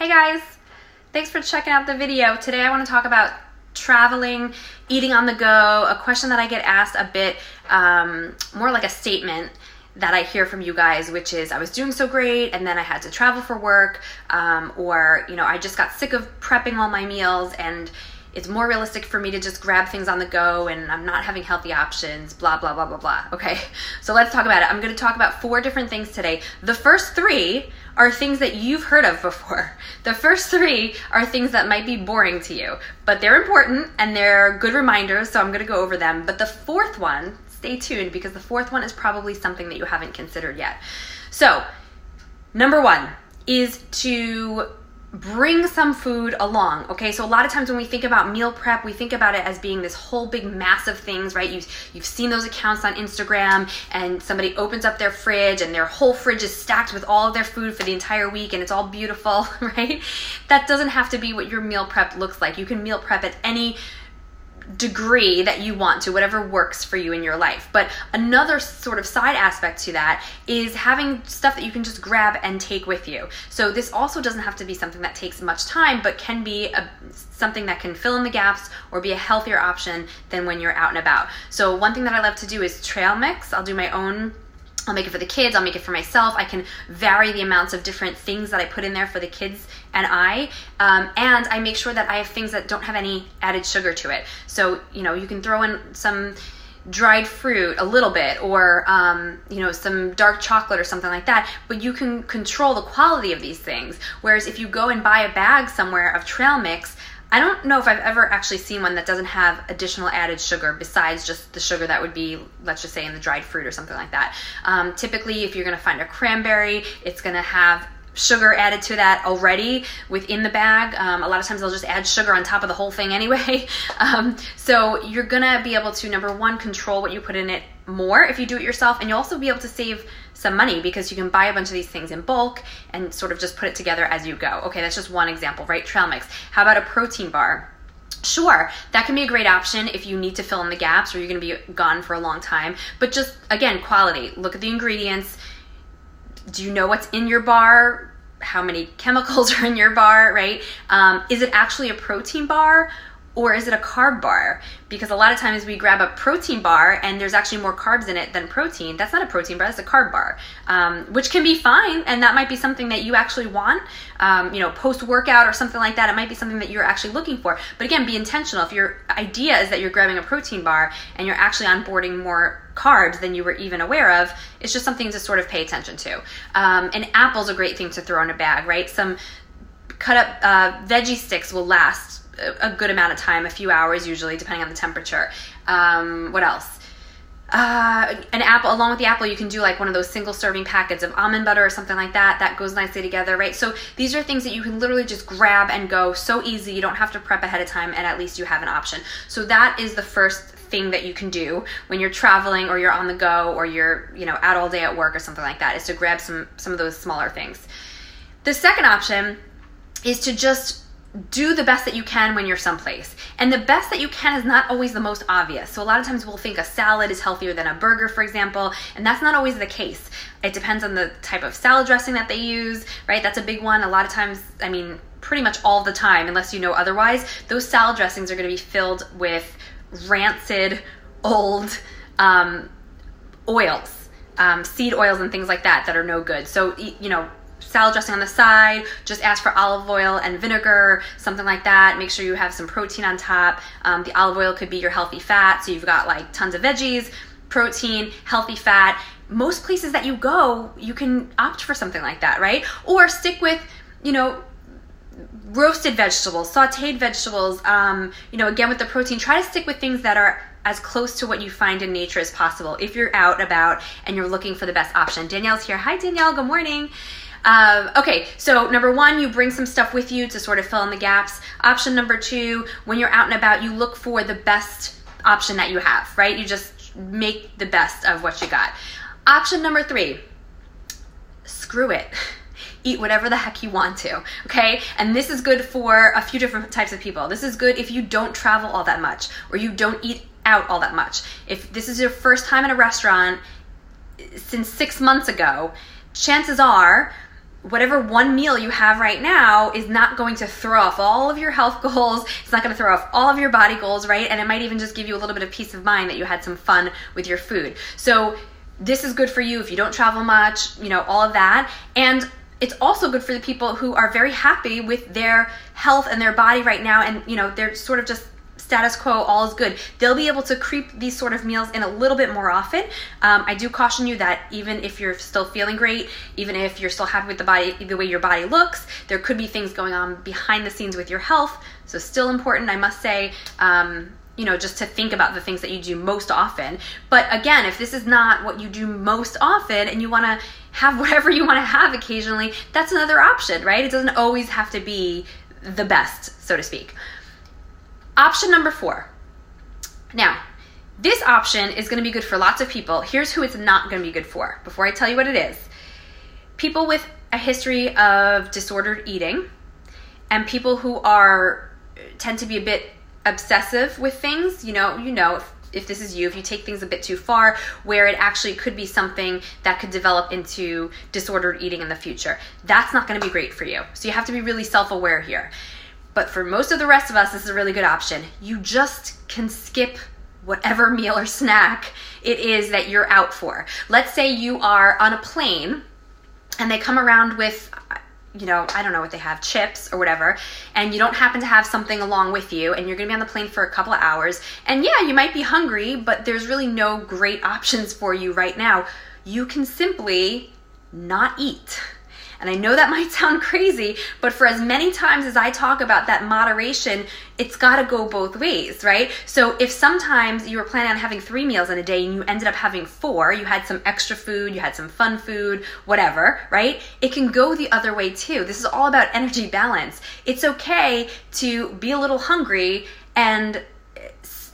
Hey guys, thanks for checking out the video. Today I want to talk about traveling, eating on the go, a question that I get asked a bit, more like a statement that I hear from you guys, which is I was doing so great and then I had to travel for work, or I just got sick of prepping all my meals and it's more realistic for me to just grab things on the go and I'm not having healthy options, blah, blah, blah, blah, blah. Okay, so let's talk about it. I'm going to talk about 4 different things today. The first 3 are things that you've heard of before. The first 3 are things that might be boring to you, but they're important and they're good reminders, so I'm going to go over them. But the 4th one, stay tuned because the 4th one is probably something that you haven't considered yet. So, number 1 is to bring some food along. Okay, so a lot of times when we think about meal prep, we think about it as being this whole big massive things, right? You've seen those accounts on Instagram and somebody opens up their fridge and their whole fridge is stacked with all of their food for the entire week and it's all beautiful, right? That doesn't have to be what your meal prep looks like. You can meal prep at any degree that you want to, whatever works for you in your life. But another sort of side aspect to that is having stuff that you can just grab and take with you. So this also doesn't have to be something that takes much time, but can be something that can fill in the gaps or be a healthier option than when you're out and about. So one thing that I love to do is trail mix. I'll do my own. I'll make it for the kids, I'll make it for myself. I can vary the amounts of different things that I put in there for the kids and I make sure that I have things that don't have any added sugar to it. So, you can throw in some dried fruit a little bit or, some dark chocolate or something like that, but you can control the quality of these things. Whereas if you go and buy a bag somewhere of trail mix, I don't know if I've ever actually seen one that doesn't have additional added sugar besides just the sugar that would be, let's just say, in the dried fruit or something like that. Typically, if you're going to find a cranberry, it's going to have sugar added to that already within the bag. A lot of times they'll just add sugar on top of the whole thing anyway. So you're going to be able to, number 1, control what you put in it more if you do it yourself, and you'll also be able to save some money because you can buy a bunch of these things in bulk and sort of just put it together as you go. Okay, that's just one example, right? Trail mix. How about a protein bar? Sure, that can be a great option if you need to fill in the gaps or you're going to be gone for a long time. But just, again, quality. Look at the ingredients. Do you know what's in your bar? How many chemicals are in your bar, right? Is it actually a protein bar or is it a carb bar? Because a lot of times we grab a protein bar and there's actually more carbs in it than protein. That's not a protein bar, that's a carb bar, which can be fine, and that might be something that you actually want, post-workout or something like that. It might be something that you're actually looking for. But again, be intentional. If your idea is that you're grabbing a protein bar and you're actually onboarding more carbs than you were even aware of, it's just something to sort of pay attention to. An apple's a great thing to throw in a bag, right? Some cut up veggie sticks will last a good amount of time, a few hours usually, depending on the temperature. What else? An apple, along with the apple, you can do like one of those single serving packets of almond butter or something like that. That goes nicely together, right? So these are things that you can literally just grab and go so easy. You don't have to prep ahead of time, and at least you have an option. So that is the first thing that you can do when you're traveling or you're on the go or you're, out all day at work or something like that, is to grab some of those smaller things. The second option is to just do the best that you can when you're someplace. And the best that you can is not always the most obvious. So a lot of times we'll think a salad is healthier than a burger, for example, and that's not always the case. It depends on the type of salad dressing that they use, right? That's a big one. A lot of times, pretty much all the time, unless you know otherwise, those salad dressings are going to be filled with rancid, old oils, seed oils and things like that are no good. So, salad dressing on the side, just ask for olive oil and vinegar, something like that. Make sure you have some protein on top. The olive oil could be your healthy fat, so you've got like tons of veggies, protein, healthy fat. Most places that you go, you can opt for something like that, right? Or stick with, roasted vegetables, sauteed vegetables, again with the protein. Try to stick with things that are as close to what you find in nature as possible if you're out about and you're looking for the best option. Danielle's here. Hi, Danielle. Good morning. Okay, so number 1, you bring some stuff with you to sort of fill in the gaps. Option number 2, when you're out and about, you look for the best option that you have, right? You just make the best of what you got. Option number 3, screw it. Eat whatever the heck you want to, okay? And this is good for a few different types of people. This is good if you don't travel all that much or you don't eat out all that much. If this is your first time in a restaurant since 6 months ago, chances are whatever one meal you have right now is not going to throw off all of your health goals. It's not going to throw off all of your body goals, right? And it might even just give you a little bit of peace of mind that you had some fun with your food. So this is good for you if you don't travel much, you know, all of that. And it's also good for the people who are very happy with their health and their body right now, and, you know, they're sort of just status quo, all is good. They'll be able to creep these sort of meals in a little bit more often. I do caution you that even if you're still feeling great, even if you're still happy with the way your body looks, there could be things going on behind the scenes with your health. So still important, I must say, you know, just to think about the things that you do most often. But again, if this is not what you do most often and you want to have whatever you want to have occasionally, that's another option, right? It doesn't always have to be the best, so to speak. Option number 4. Now, this option is going to be good for lots of people. Here's who it's not going to be good for, before I tell you what it is. People with a history of disordered eating, and people who tend to be a bit obsessive with things. You know, if this is you, if you take things a bit too far, where it actually could be something that could develop into disordered eating in the future. That's not going to be great for you. So you have to be really self-aware here. But for most of the rest of us, this is a really good option. You just can skip whatever meal or snack it is that you're out for. Let's say you are on a plane and they come around with, you know, I don't know what they have, chips or whatever, and you don't happen to have something along with you, and you're gonna be on the plane for a couple of hours, and yeah, you might be hungry, but there's really no great options for you right now. You can simply not eat. And I know that might sound crazy, but for as many times as I talk about that moderation, it's gotta go both ways, right? So if sometimes you were planning on having 3 meals in a day and you ended up having 4, you had some extra food, you had some fun food, whatever, right? It can go the other way too. This is all about energy balance. It's okay to be a little hungry and,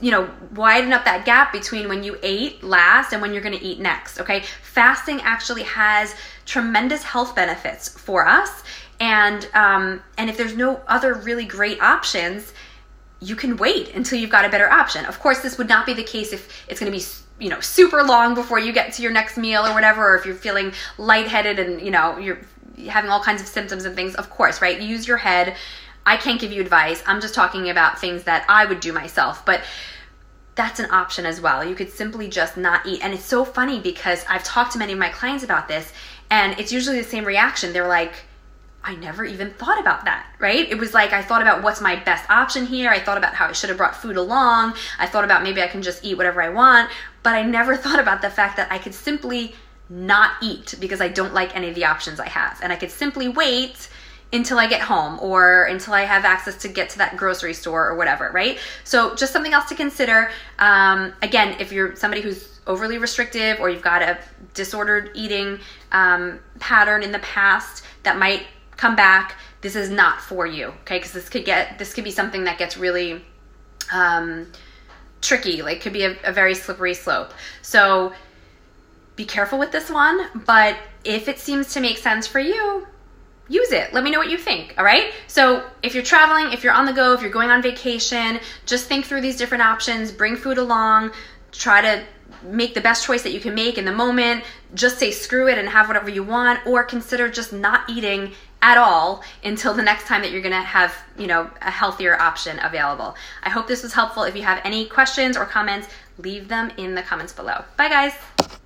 you know, widen up that gap between when you ate last and when you're going to eat next, okay? Fasting actually has tremendous health benefits for us, and if there's no other really great options, you can wait until you've got a better option. Of course, this would not be the case if it's going to be, you know, super long before you get to your next meal or whatever, or if you're feeling lightheaded and, you know, you're having all kinds of symptoms and things. Of course, right? Use your head. I can't give you advice. I'm just talking about things that I would do myself, but that's an option as well. You could simply just not eat. And it's so funny because I've talked to many of my clients about this, and it's usually the same reaction. They're like, I never even thought about that, right? It was like, I thought about what's my best option here. I thought about how I should have brought food along. I thought about maybe I can just eat whatever I want, but I never thought about the fact that I could simply not eat because I don't like any of the options I have. And I could simply wait until I get home or until I have access to get to that grocery store or whatever, right? So just something else to consider. Again, if you're somebody who's overly restrictive or you've got a disordered eating pattern in the past that might come back, this is not for you, okay? Because this could be something that gets really tricky, like could be a very slippery slope. So be careful with this one, but if it seems to make sense for you, use it. Let me know what you think, all right? So if you're traveling, if you're on the go, if you're going on vacation, just think through these different options, bring food along, try to make the best choice that you can make in the moment, just say screw it and have whatever you want, or consider just not eating at all until the next time that you're gonna have, you know, a healthier option available. I hope this was helpful. If you have any questions or comments, leave them in the comments below. Bye guys.